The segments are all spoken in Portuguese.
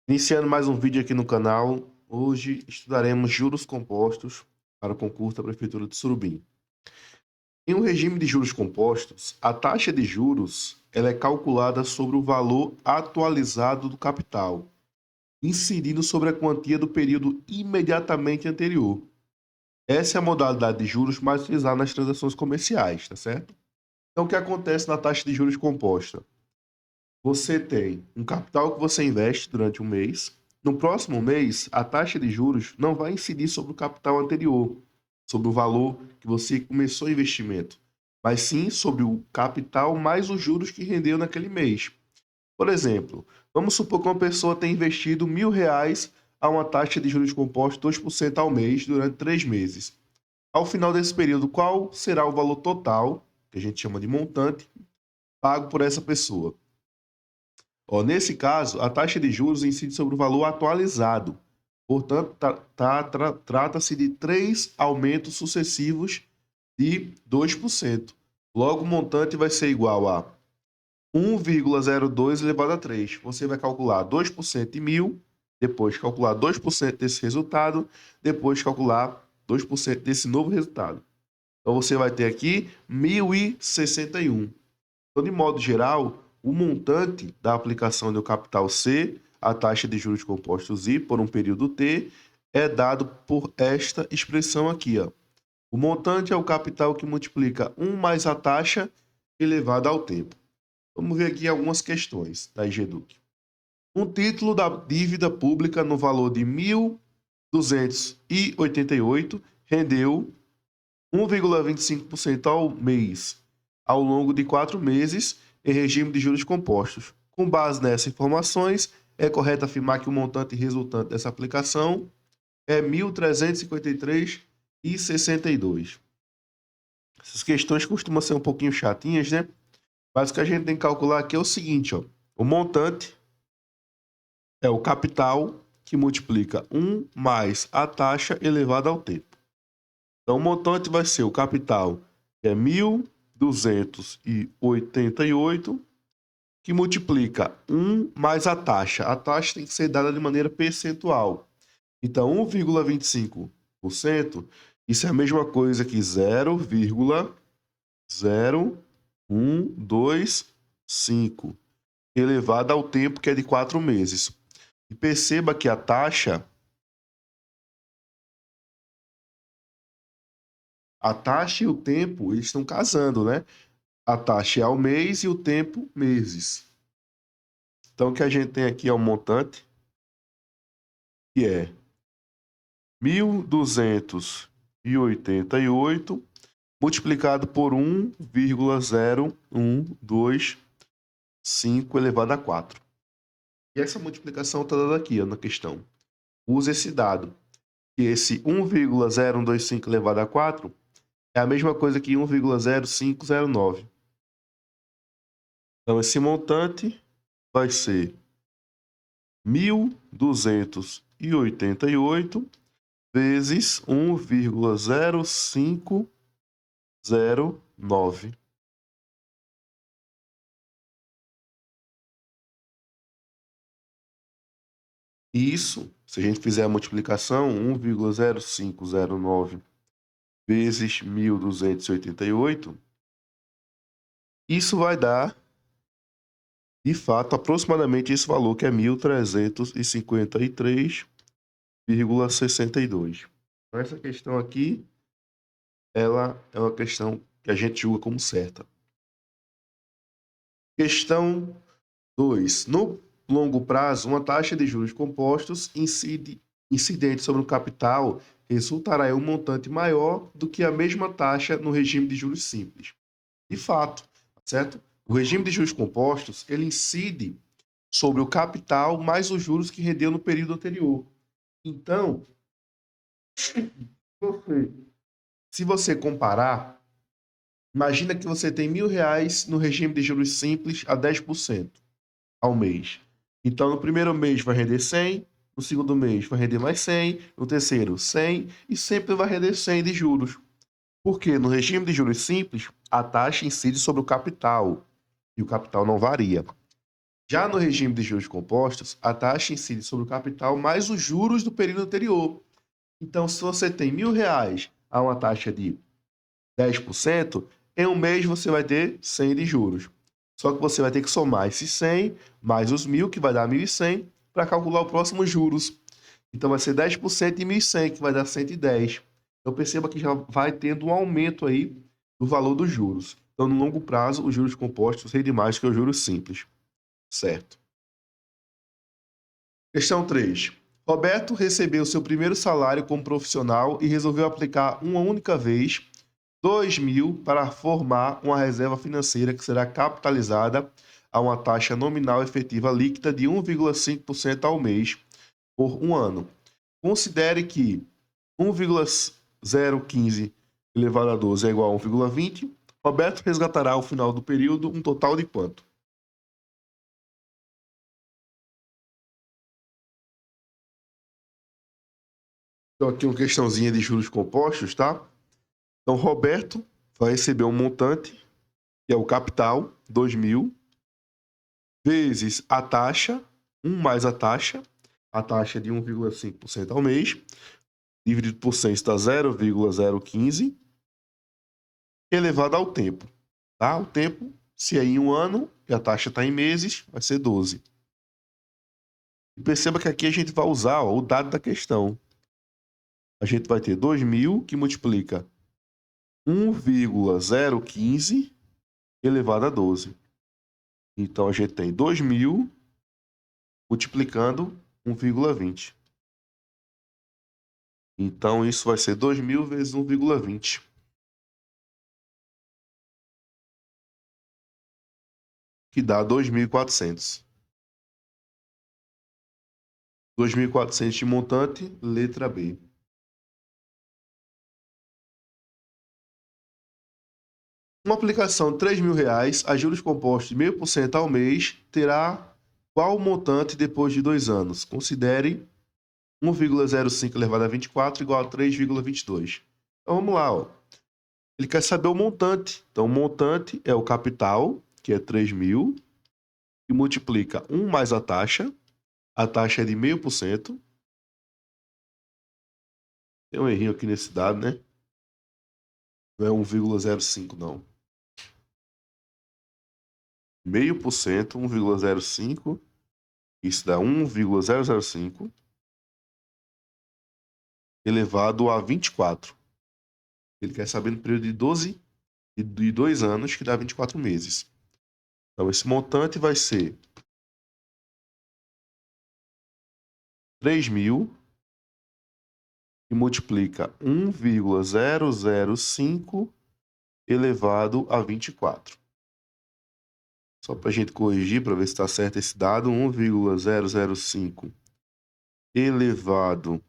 Iniciando mais um vídeo aqui no canal, hoje estudaremos juros compostos para o concurso da Prefeitura de Surubim. Em um regime de juros compostos, a taxa de juros ela é calculada sobre o valor atualizado do capital, incidindo sobre a quantia do período imediatamente anterior. Essa é a modalidade de juros mais utilizada nas transações comerciais, tá certo? Então, o que acontece na taxa de juros composta? Você tem um capital que você investe durante um mês. No próximo mês, a taxa de juros não vai incidir sobre o capital anterior, sobre o valor que você começou o investimento, mas sim sobre o capital mais os juros que rendeu naquele mês. Por exemplo, vamos supor que uma pessoa tenha investido R$ 1.000 a uma taxa de juros compostos 2% ao mês durante 3 meses. Ao final desse período, qual será o valor total, que a gente chama de montante, pago por essa pessoa? Nesse caso, a taxa de juros incide sobre o valor atualizado. Portanto, trata-se de 3 aumentos sucessivos de 2%. Logo, o montante vai ser igual a 1,02 elevado a 3. Você vai calcular 2% de 1.000, depois calcular 2% desse resultado, depois calcular 2% desse novo resultado. Então, você vai ter aqui 1.061. Então, de modo geral, o montante da aplicação do capital C, a taxa de juros compostos I, por um período T, é dado por esta expressão aqui. O montante é o capital que multiplica 1 mais a taxa elevada ao tempo. Vamos ver aqui algumas questões da IGEDUC. Um título da dívida pública no valor de 1.288 rendeu 1,25% ao mês, ao longo de 4 meses, em regime de juros compostos. Com base nessas informações, é correto afirmar que o montante resultante dessa aplicação é 1.353,62. Essas questões costumam ser um pouquinho chatinhas, né? Mas o que a gente tem que calcular aqui é o seguinte, o montante é o capital que multiplica 1 mais a taxa elevada ao tempo. Então, o montante vai ser o capital, que é 1.288, que multiplica 1 mais a taxa. A taxa tem que ser dada de maneira percentual. Então, 1,25%, isso é a mesma coisa que 0,0125, elevado ao tempo, que é de 4 meses. E perceba que a taxa e o tempo, eles estão casando, né? A taxa é ao mês e o tempo, meses. Então, o que a gente tem aqui é um montante, que é 1.288 multiplicado por 1,0125 elevado a 4. E essa multiplicação está dada aqui, na questão. Usa esse dado, que esse 1,0125 elevado a 4 é a mesma coisa que 1,0509. Então, esse montante vai ser 1.288 vezes 1,0509. Isso, se a gente fizer a multiplicação, 1,0509 vezes 1.288, isso vai dar, de fato, aproximadamente esse valor, que é 1.353,62. Então, essa questão aqui, ela é uma questão que a gente julga como certa. Questão 2. No longo prazo, uma taxa de juros compostos incidente sobre o capital resultará em um montante maior do que a mesma taxa no regime de juros simples. De fato, certo? O regime de juros compostos, ele incide sobre o capital mais os juros que rendeu no período anterior. Então, se você comparar, imagina que você tem R$ 1.000 no regime de juros simples a 10% ao mês. Então, no primeiro mês vai render 100, no segundo mês vai render mais 100, no terceiro 100 e sempre vai render 100 de juros. Porque no regime de juros simples, a taxa incide sobre o capital e o capital não varia. Já no regime de juros compostos, a taxa incide sobre o capital mais os juros do período anterior. Então, se você tem R$ 1.000 a uma taxa de 10%, em um mês você vai ter 100 de juros. Só que você vai ter que somar esses 100 mais os 1.000, que vai dar 1.100, para calcular o próximo juros. Então, vai ser 10% de 1.100, que vai dar 110. Então, perceba que já vai tendo um aumento aí do valor dos juros. Então, no longo prazo, os juros compostos rendem mais que os juros simples. Certo. Questão 3. Roberto recebeu seu primeiro salário como profissional e resolveu aplicar uma única vez 2.000 para formar uma reserva financeira que será capitalizada a uma taxa nominal efetiva líquida de 1,5% ao mês por um ano. Considere que 1,015 elevado a 12 é igual a 1,20. Roberto resgatará ao final do período um total de quanto? Então, aqui uma questãozinha de juros compostos, tá? Então, Roberto vai receber um montante, que é o capital, 2.000, vezes a taxa, 1 mais a taxa de 1,5% ao mês, dividido por 100 está 0,015, elevado ao tempo. Tá? O tempo, se é em um ano, e a taxa está em meses, vai ser 12. E perceba que aqui a gente vai usar o dado da questão. A gente vai ter 2.000 que multiplica 1,015 elevado a 12. Então, a gente tem 2.000 multiplicando 1,20. Então, isso vai ser 2.000 vezes 1,20. Que dá 2.400. 2.400 de montante, letra B. Uma aplicação de R$ 3.000 a juros compostos de 0,5% ao mês terá qual montante depois de 2 anos? Considere 1,05 elevado a 24 igual a 3,22. Então vamos lá, ó. Ele quer saber o montante. Então o montante é o capital, que é 3.000, e multiplica 1 mais a taxa é de 0,5%. Tem um errinho aqui nesse dado, né? Não é 1,05 não. 0,5%, 1,05, isso dá 1,005 elevado a 24. Ele quer saber no período de 12 e de 2 anos, que dá 24 meses. Então, esse montante vai ser 3.000 e multiplica 1,005 elevado a 24. Só para a gente corrigir, para ver se está certo esse dado, 1,005 elevado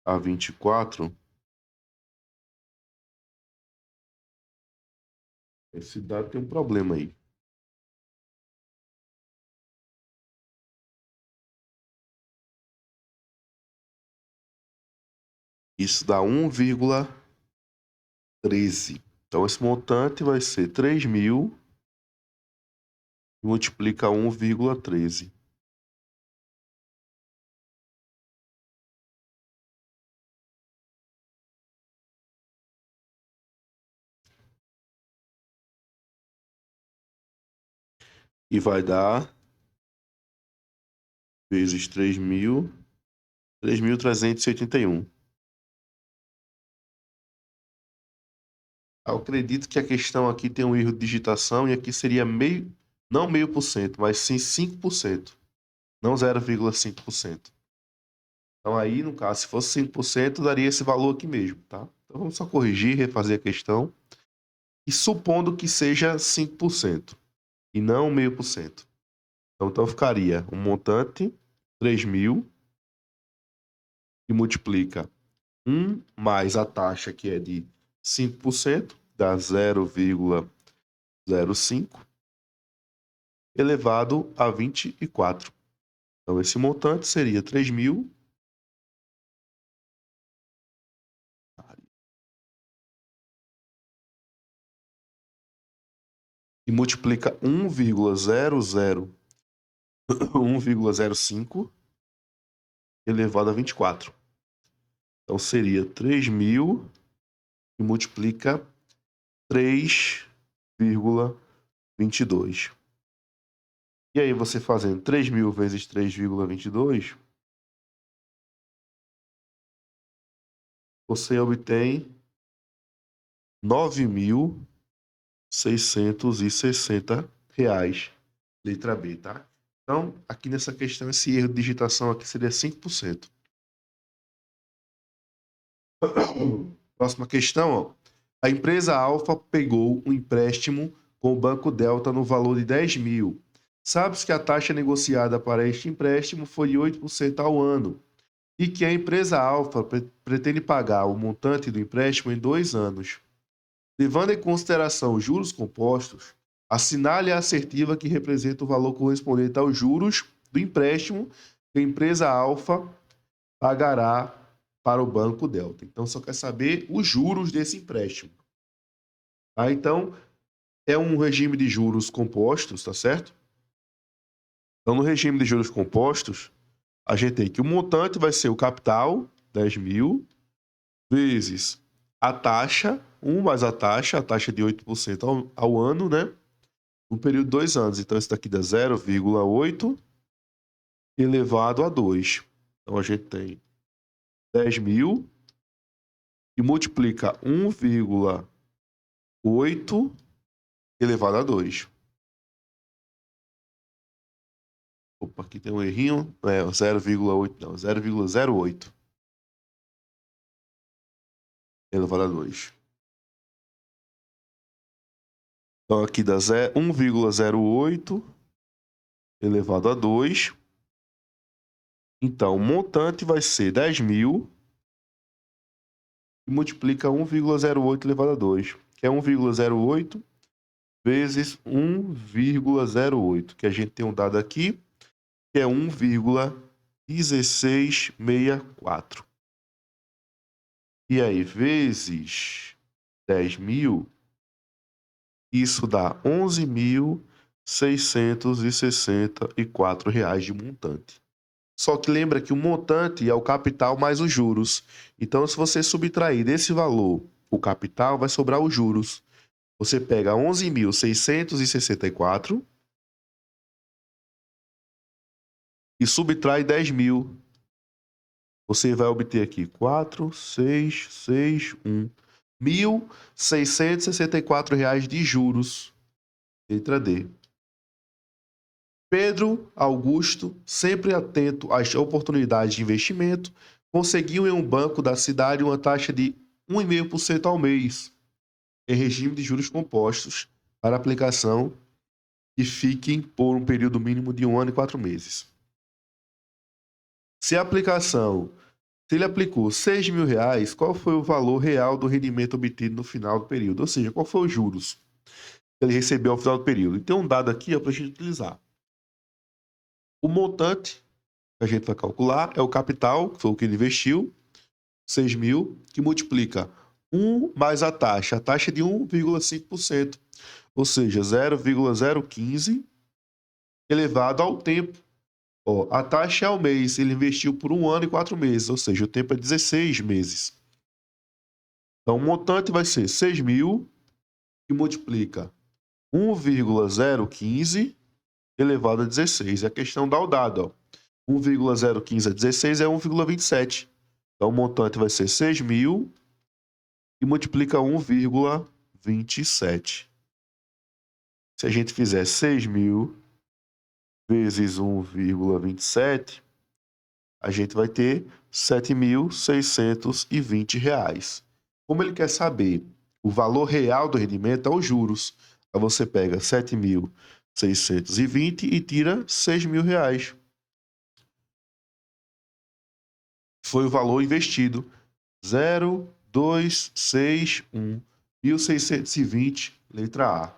a 24. Esse dado tem um problema aí. Isso dá 1,13. Então, esse montante vai ser 3.000 e multiplica 1,13. E vai dar vezes 3.000, 3.381. Eu acredito que a questão aqui tem um erro de digitação e aqui seria meio, não 0,5%, mas sim 5%, não 0,5%. Então aí, no caso, se fosse 5%, daria esse valor aqui mesmo, tá? Então vamos só corrigir, refazer a questão. E supondo que seja 5% e não 0,5%. Então ficaria um montante, 3.000, que multiplica 1 mais a taxa, que é de 5%, dá 0,05, elevado a 24. Então, esse montante seria 3.000 e multiplica 1,00 1,05 elevado a 24. Então, seria 3.000 e multiplica 3,22. E aí, você fazendo 3.000 vezes 3,22, você obtém 9.660 reais. Letra B, tá? Então, aqui nessa questão, esse erro de digitação aqui seria 5%. Próxima questão, ó. A empresa Alfa pegou um empréstimo com o Banco Delta no valor de 10.000. Sabe-se que a taxa negociada para este empréstimo foi de 8% ao ano e que a empresa Alfa pretende pagar o montante do empréstimo em 2 anos. Levando em consideração os juros compostos, assinale a assertiva que representa o valor correspondente aos juros do empréstimo que a empresa Alfa pagará para o Banco Delta. Então, só quer saber os juros desse empréstimo. Tá? Então, é um regime de juros compostos, tá certo? Então, no regime de juros compostos, a gente tem que o montante vai ser o capital, 10.000, vezes a taxa, 1 mais a taxa de 8% ao ano, né? No período de 2 anos. Então, isso daqui dá 0,8 elevado a 2. Então, a gente tem 10.000 e multiplica 1,8 elevado a 2. Opa, aqui tem um errinho. 0,8 não, 0,08 elevado a 2. Então, aqui dá 1,08 elevado a 2. Então, o montante vai ser 10.000 e multiplica 1,08 elevado a 2, que é 1,08 vezes 1,08, que a gente tem um dado aqui, que é 1,1664. E aí, vezes 10.000, isso dá R$ 11.664 de montante. Só que lembra que o montante é o capital mais os juros. Então, se você subtrair desse valor o capital, vai sobrar os juros. Você pega 11.664 e subtrai 10.000. Você vai obter aqui 4.661. R$ 1.664 de juros. Letra D. Pedro Augusto, sempre atento às oportunidades de investimento, conseguiu em um banco da cidade uma taxa de 1,5% ao mês, em regime de juros compostos, para aplicação que fiquem por um período mínimo de 1 ano e 4 meses. Se ele aplicou R$ 6.000, qual foi o valor real do rendimento obtido no final do período? Ou seja, qual foi os juros que ele recebeu ao final do período? E tem um dado aqui para a gente utilizar. O montante que a gente vai calcular é o capital, que foi o que ele investiu, 6.000, que multiplica 1 mais a taxa de 1,5%, ou seja, 0,015 elevado ao tempo. Ó, a taxa é ao mês, ele investiu por 1 ano e 4 meses, ou seja, o tempo é 16 meses. Então, o montante vai ser 6.000, que multiplica 1,015 elevado a 16. É a questão dá o dado, ó. 1,015 a 16 é 1,27. Então, o montante vai ser 6.000 e multiplica 1,27. Se a gente fizer 6.000 vezes 1,27, a gente vai ter R$ 7.620. Como ele quer saber o valor real do rendimento, é os juros. Aí você pega 7.620 e tira R$ 6.000. Foi o valor investido. 0,261. 1.620, letra A.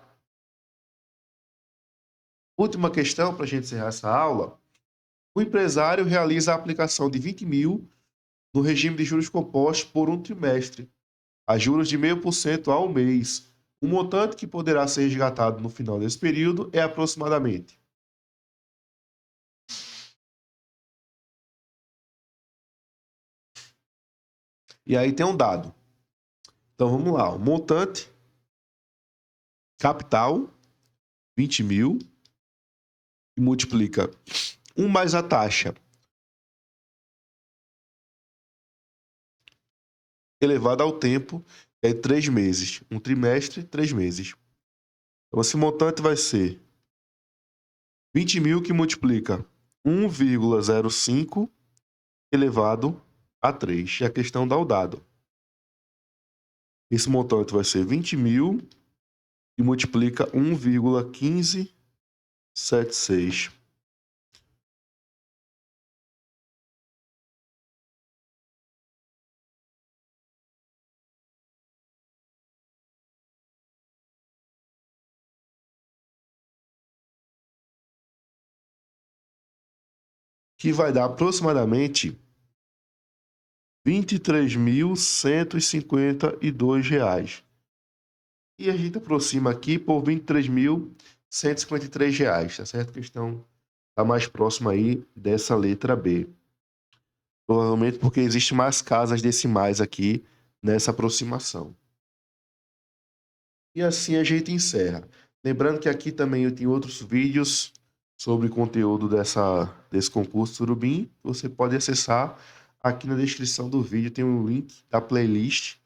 Última questão para a gente encerrar essa aula. O empresário realiza a aplicação de 20.000 no regime de juros compostos por um trimestre, a juros de 0,5% ao mês. O montante que poderá ser resgatado no final desse período é aproximadamente E aí tem um dado. Então vamos lá. O montante, capital, 20 mil, e multiplica 1 mais a taxa elevada ao tempo, é 3 meses. Um trimestre, 3 meses. Então esse montante vai ser 20 mil que multiplica 1,05 elevado a 3. E a questão dá o dado. Esse montante vai ser 20 mil e multiplica 1,1576. Que vai dar aproximadamente R$ 23.152. E a gente aproxima aqui por R$ 23.153, tá certo? A questão está mais próxima aí dessa letra B. Provavelmente porque existe mais casas decimais aqui nessa aproximação. E assim a gente encerra. Lembrando que aqui também eu tenho outros vídeos sobre conteúdo desse concurso Surubim. Você pode acessar aqui na descrição do vídeo, tem um link da playlist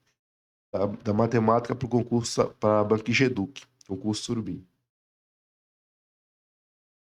da matemática para o concurso para a Banquija Educ, concurso Surubim.